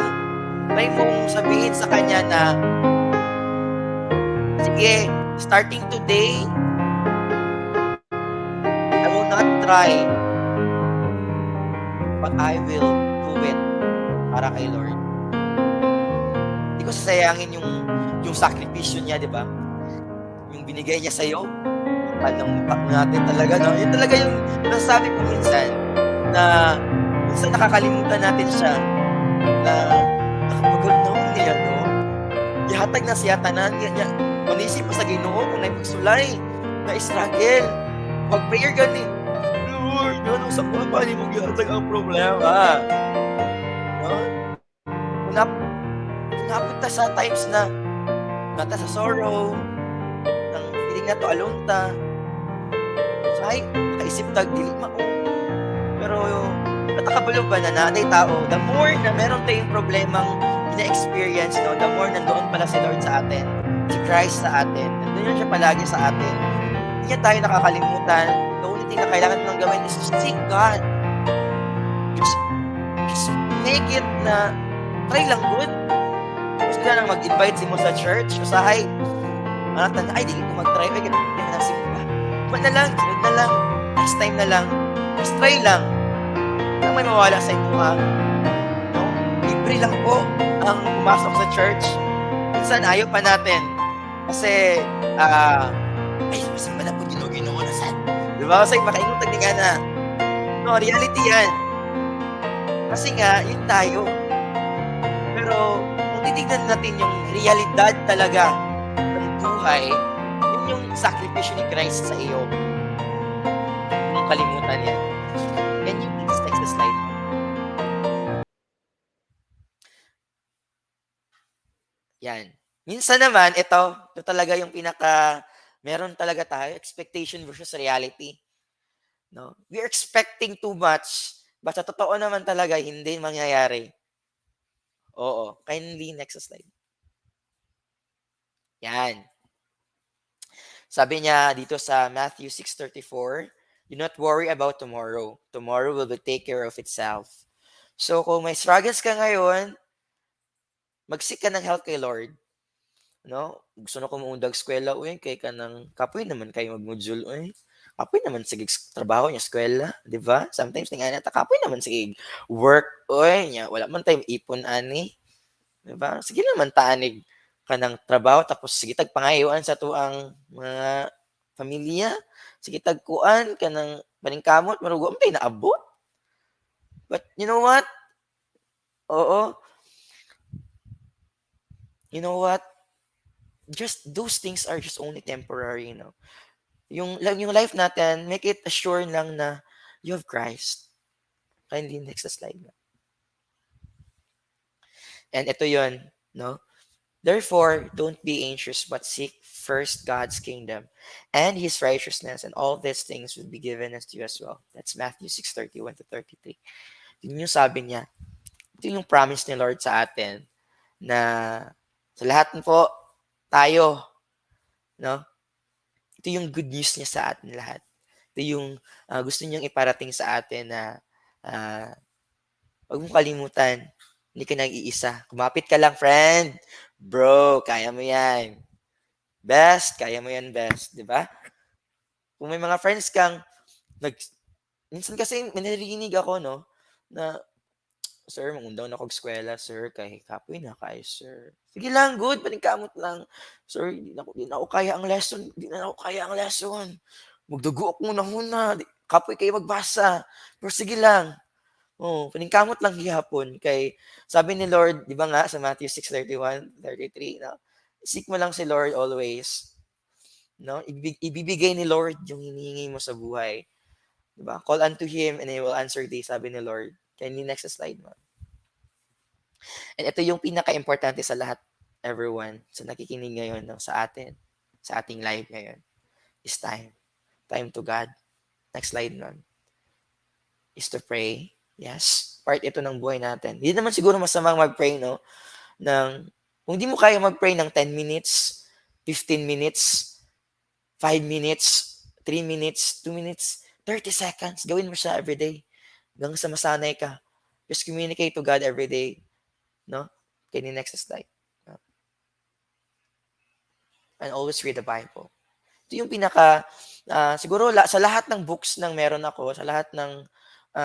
[SPEAKER 5] Try mong sabihin sa Kanya na, sige, starting today, I will not try, but I will do it para kay Lord. Hindi ko sasayangin yung sakripisyo niya, di ba? Yung binigay niya sa'yo, ng mukha natin talaga, no? Yun talaga yung nasasabi ko minsan, na minsan nakakalimutan natin siya, na nakapagulong niya, no? Ihatag na siya tanan, niya, manisip pa sa Ginoo kung naipagsulay, na struggle, mag-prayer gani, Lord, ano sa mga bali mong ihatag ang problema? No? Napunta sa times na nata sa sorrow, ng feeling na to alone ta, ay, nakaisip tag dili mao. Pero natakabalo ba na naday tao, the more na meron tayong problemang ina-experience, no, the more nandoon pala si Lord sa atin, si Christ sa atin, nandoon siya palagi sa atin. Hindi niya tayo nakakalimutan. The only thing na kailangan mo gawin is to seek God. Just make it na try lang good. Gusto ka nang mag-invite si mo sa church, usahay, ay, di ko mag-try, ay, ganun na simba. Ba't na lang, sunod na lang, next time na lang, just try lang. Nang may mawala sa ito, ha? No? Libre lang po ang pumasok sa church. Minsan, ayaw pa natin. Kasi, ay, masimba na po ginoo na saan. Diba? Kasi makainutag ni na. No, reality yan. Kasi nga, yun tayo. Pero, kung titignan natin yung realidad talaga ng buhay, yun yung sakripisyo ni Christ sa iyo. Kung kalimutan yan. Can you please text the slide? Yan. Minsan naman, ito talaga yung meron talaga tayo, expectation versus reality. No? We're expecting too much, but sa totoo naman talaga, hindi mangyayari. Oo. Kindly, next slide. Yan. Sabi niya dito sa Matthew 6:34, do not worry about tomorrow. Tomorrow will take care of itself. So, kung may struggles ka ngayon, mag-seek ka ng help kay Lord. No? Gusto na kumuundag eskwela, kay ka ng kapoy naman kayo mag-module, kapoy naman sige trabaho niya eskwela, di ba? Sometimes nga nata kapoy naman sige work, niya wala man tayong ipon ani. Di ba? Sige naman taanig ka ng trabaho tapos sige tagpangayuan sa tuang mga pamilya. Sige tagkuan ka ng paningkamot marugo man tay naabot. But you know what? Oo. You know what? Just those things are just only temporary, Yung life natin, make it assure lang na you have Christ. Kindly next slide. And ito yun, no? Therefore, don't be anxious, but seek first God's kingdom and His righteousness, and all these things will be given us to you as well. That's Matthew 6:31-33. Yun yung sabi niya. Ito yung promise ni Lord sa atin na sa lahat po tayo, no? Ito yung good news niya sa atin lahat. Ito yung gusto niyang iparating sa atin na huwag mong kalimutan, hindi ka nag-iisa. Kumapit ka lang, friend. Bro, kaya mo yan. Best, kaya mo yan, best. Di ba? Kung may mga friends kang, minsan kasi minarinig ako, na, sir, mangundaw na kong eskwela, sir, kay kapoy na kayo, sir. Sige lang, good, paningkamot lang. Sir, di na ako kaya ang lesson. Magdugo ako muna. Kapoy kayo magbasa. Pero sige lang. Oh, paningkamot lang gihapon kay sabi ni Lord, di ba nga sa Matthew 6:31, 33, no? Seek mo lang si Lord always, no? Ibibigay ni Lord yung hinihingi mo sa buhay, di ba? Call unto him and he will answer thee, sabi ni Lord. Can you next slide mo? And ito yung pinaka-importante sa lahat, everyone, sa nakikinig ngayon, no, sa ating live ngayon, is time. Time to God. Next slide nun. Is to pray. Yes, part ito ng buhay natin. Hindi naman siguro masamang mag-pray, no? Kung di mo kaya mag-pray ng 10 minutes, 15 minutes, 5 minutes, 3 minutes, 2 minutes, 30 seconds, gawin mo siya everyday. Hanggang sa masanay ka. Just communicate to God every day. No? Can you next slide? And always read the Bible. Ito yung siguro sa lahat ng books nang meron ako, sa lahat ng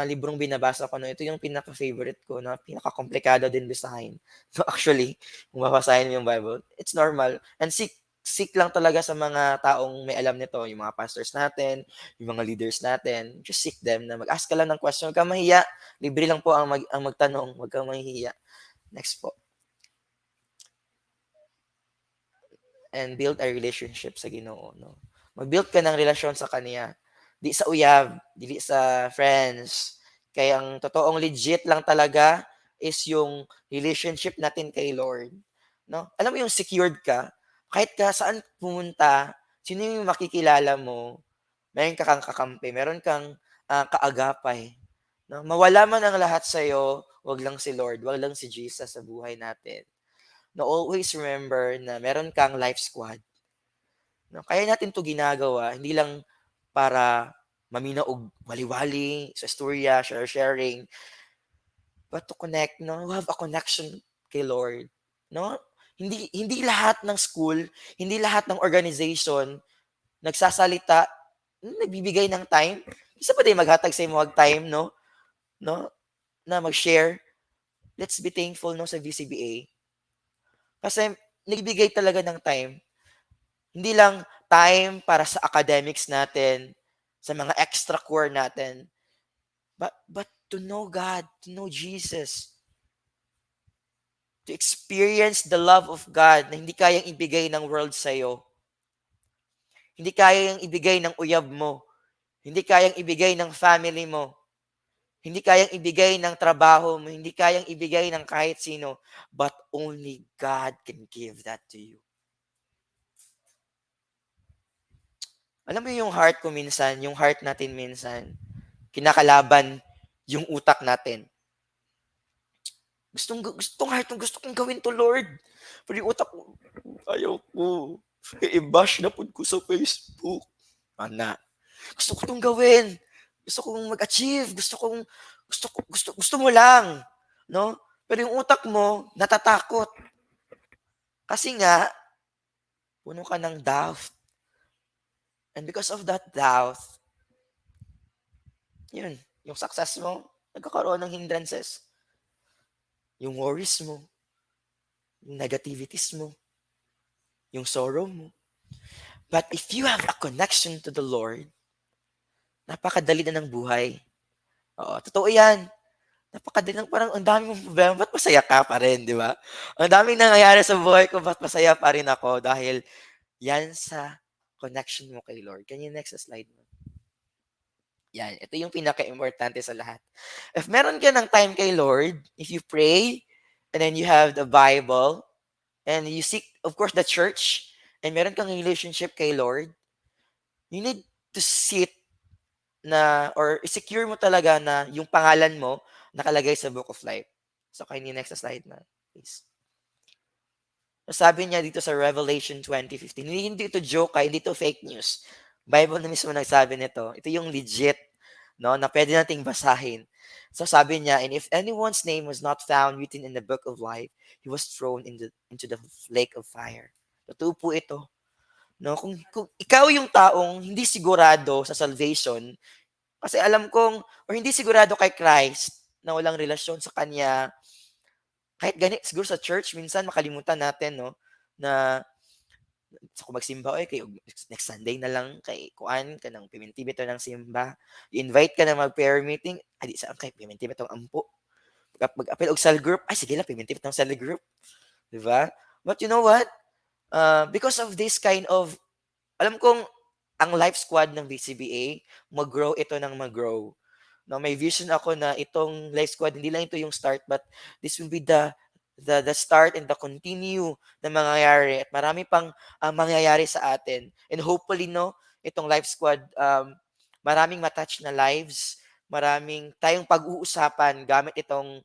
[SPEAKER 5] librong binabasa ko, no, ito yung pinaka-favorite ko, na pinaka-komplikado din basahin. So actually, kung babasahin mo yung Bible, it's normal. And seek lang talaga sa mga taong may alam nito, yung mga pastors natin, yung mga leaders natin. Just seek them na mag-ask ka lang ng question. Huwag kang mahiya. Libre lang po ang magtanong. Huwag kang mahihiya. Next po. And build a relationship sa Ginoo, no? Mag-build ka ng relasyon sa Kanya. Di sa uyab, dili sa friends. Kaya ang totoong legit lang talaga is yung relationship natin kay Lord. No? Alam mo yung secured ka, kahit ka saan pumunta, sino yung makikilala mo, meron ka kang kakampi, meron kang kaagapay. No? Mawala man ang lahat sa'yo, wag lang si Lord, wag lang si Jesus sa buhay natin. No, always remember na meron kang life squad. No, kaya natin 'to ginagawa hindi lang para mamina og wali-wali sa istorya, sharing, but to connect, no, have a connection kay Lord, no? Hindi lahat ng school, hindi lahat ng organization nagsasalita, nagbibigay ng time. Isa pa din maghatag sa imo og time, no? No? Na mag-share. Let's be thankful no sa VCBA. Kasi nagbibigay talaga ng time. Hindi lang time para sa academics natin, sa mga extra core natin, but to know God, to know Jesus, to experience the love of God na hindi kayang ibigay ng world sa'yo. Hindi kayang ibigay ng uyab mo. Hindi kayang ibigay ng family mo. Hindi kayang ibigay ng trabaho mo. Hindi kayang ibigay ng kahit sino. But only God can give that to you. Alam mo yung heart ko minsan, yung heart natin minsan, kinakalaban yung utak natin. Gusto kong gawin to, Lord. Pero yung utak ko, ayaw ko. I-bash na po ko sa Facebook. Ana. Gusto ko itong gawin. Gusto kong mag-achieve. Gusto mo lang. No? Pero yung utak mo, natatakot. Kasi nga, puno ka ng doubt. And because of that doubt, yun, yung success mo, nagkakaroon ng hindrances. Yung worries mo, yung negativities mo, yung sorrow mo. But if you have a connection to the Lord, napakadali na ng buhay. Oo, totoo yan. Napakadali ng parang ang dami mong problema, ba't masaya ka pa rin, di ba? Ang daming nangyayari sa buhay ko, ba't masaya pa rin ako? Dahil yan sa connection mo kay Lord. Can you next slide mo? Yan, ito yung pinaka-importante sa lahat. If meron ka ng time kay Lord, if you pray, and then you have the Bible, and you seek, of course, the church, and meron kang relationship kay Lord, you need to sit or secure mo talaga na yung pangalan mo nakalagay sa Book of Life. So, can you next slide na, please? Sabi niya dito sa Revelation 20:15, hindi ito joke, hindi ito fake news. Bible na mismo nagsabi nito. Ito yung legit, no, na pwede nating basahin. So sabi niya, and if anyone's name was not found written in the book of life, he was thrown into the lake of fire. Totoo po ito. No, kung ikaw yung taong hindi sigurado sa salvation, kasi alam kong, or hindi sigurado kay Christ, na walang relasyon sa Kanya, kahit ganit, siguro sa church, minsan makalimutan natin, no, na So kung magsimba oy kay next Sunday na lang kay kuan kanang piminti bitaw ng simba. I-invite ka na mag-prayer meeting, ay di saan kay piminti bitaw ampo. Mag-apil og cell group, ay sige lang piminti bitaw cell group. Di ba? But you know what? Because of this kind of, alam kong ang life squad ng VCBA, mag-grow ito ng mag-grow. No, may vision ako na itong life squad, hindi lang ito yung start, but this will be the start and the continue na mangyayari at marami pang mangyayari sa atin. And hopefully, no, itong life squad, maraming matouch na lives, maraming tayong pag-uusapan gamit itong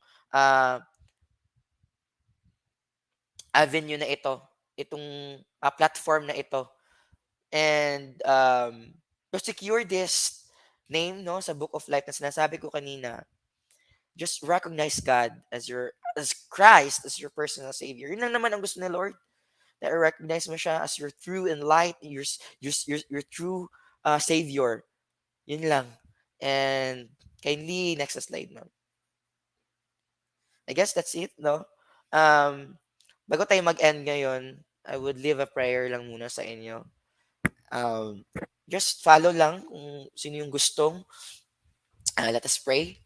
[SPEAKER 5] avenue na ito, itong platform na ito. And to secure this name, no, sa Book of Life na sinasabi ko kanina, just recognize God as Christ as your personal Savior. Yun lang naman ang gusto ni Lord. Na recognize mo siya as your true and light, your true Savior. Yun lang. And kindly, next slide, ma'am. I guess that's it, no? Bago tayo mag-end ngayon, I would leave a prayer lang muna sa inyo. Just follow lang kung sino yung gustong. Let us pray.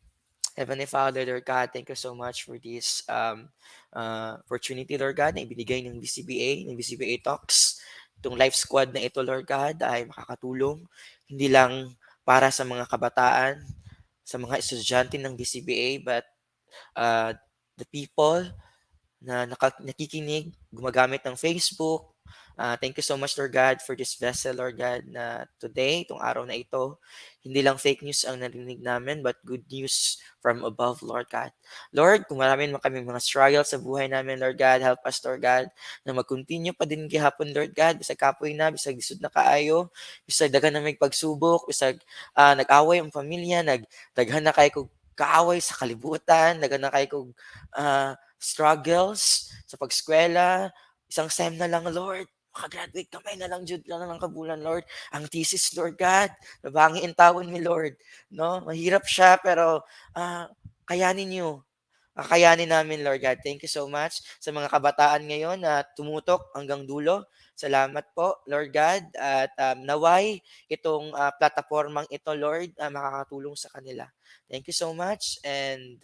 [SPEAKER 5] Heavenly Father, Lord God, thank you so much for this opportunity, Lord God, na ibinigay ng VCBA Talks. Itong life squad na ito, Lord God, ay makakatulong hindi lang para sa mga kabataan, sa mga estudyante ng VCBA, but the people na nakikinig, gumagamit ng Facebook. Thank you so much, Lord God, for this vessel, Lord God, na today, itong araw na ito, hindi lang fake news ang narinig namin, but good news from above, Lord God. Lord, kung marami naman kami mga struggles sa buhay namin, Lord God, help us, Lord God, na mag-continue pa din gihapon, Lord God, bisag kapoy na, bisag lisod na kaayo, bisag daghan na may pagsubok, bisag nag-away ang pamilya, daghan na kayo kong kaaway sa kalibutan, daghan na kayo kong struggles sa pagskwela, isang SEM na lang, Lord. Makagraduate kamay na lang, Jude lang ng kabulan, Lord. Ang thesis, Lord God, nabangiin tawon mi, Lord. No? Mahirap siya, pero kayanin niyo. Kakayanin namin, Lord God. Thank you so much sa mga kabataan ngayon na tumutok hanggang dulo. Salamat po, Lord God. At naway itong plataformang ito, Lord, makakatulong sa kanila. Thank you so much and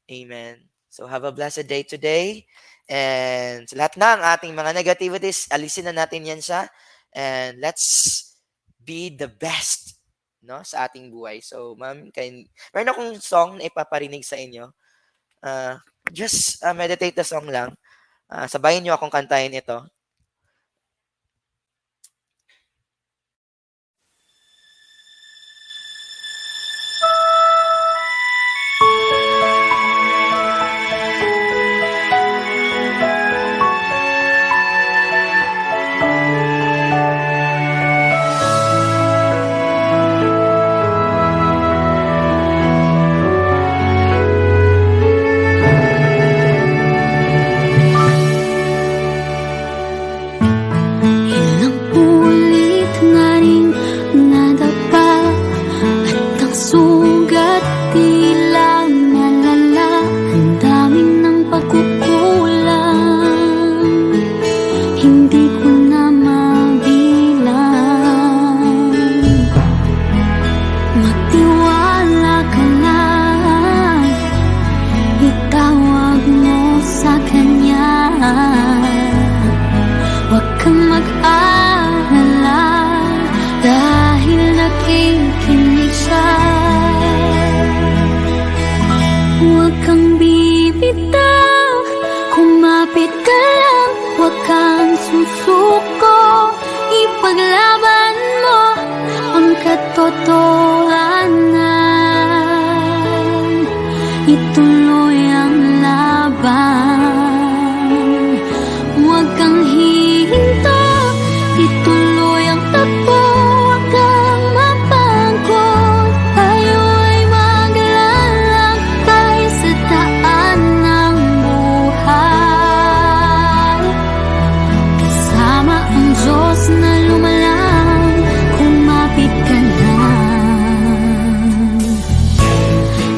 [SPEAKER 5] amen. So have a blessed day today. And sa lahat na ang ating mga negativities, alisin na natin yan siya. And let's be the best, no, sa ating buhay. So, ma'am, meron akong song na ipaparinig sa inyo. Just meditate the song lang. Sabayin niyo akong kantahin ito.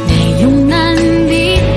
[SPEAKER 4] Ngayong nandito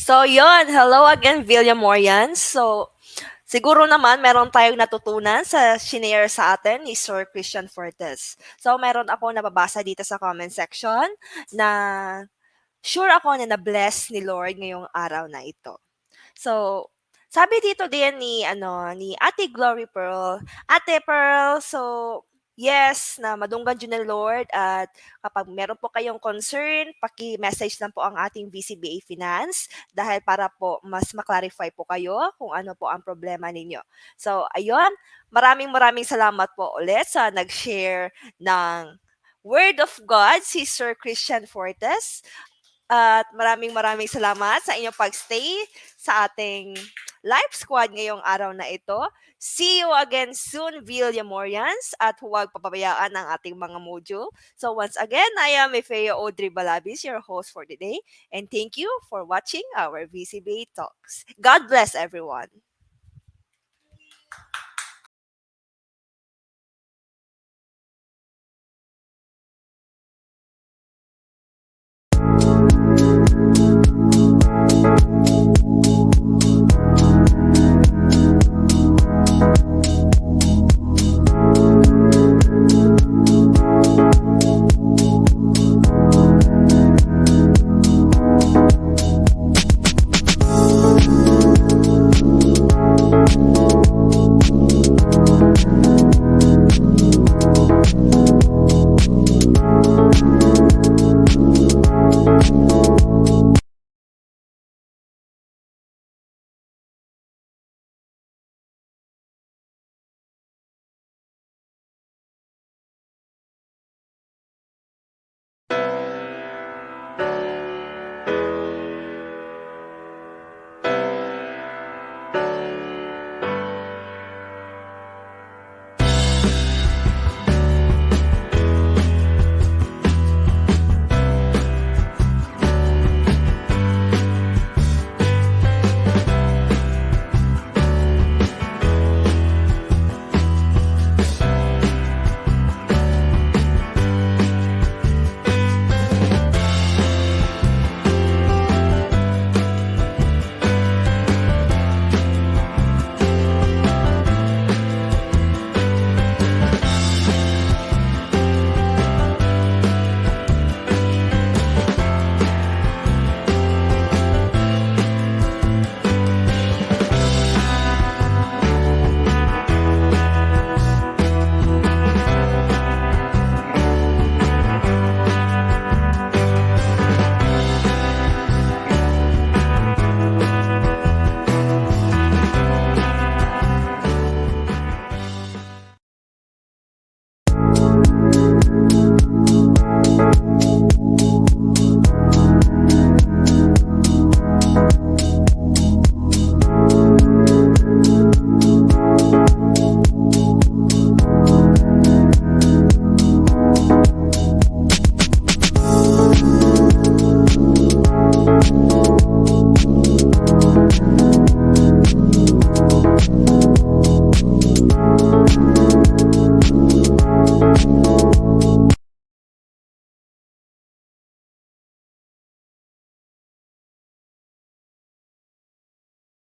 [SPEAKER 3] So, yon. Hello again, Villamorians. So, siguro naman meron tayong natutunan sa shinare sa atin ni Sir Christian Fortes. So, meron ako nababasa dito sa comment section na sure ako na na-bless ni Lord ngayong araw na ito. So, sabi dito din ni Ate Glory Pearl, Ate Pearl, so yes, na madunggan dyan ng Lord at kapag meron po kayong concern, paki-message lang po ang ating VCBA Finance dahil para po mas ma-clarify po kayo kung ano po ang problema ninyo. So, ayun, maraming salamat po ulit sa nag-share ng Word of God, si Sir Christian Fortes. At maraming salamat sa inyong pagstay sa ating live squad ngayong araw na ito. See you again soon, Villamorians, at huwag papabayaan ang ating mga module. So once again, I am Efea Audrey Balabis, your host for today, and thank you for watching our VCBA Talks. God bless everyone.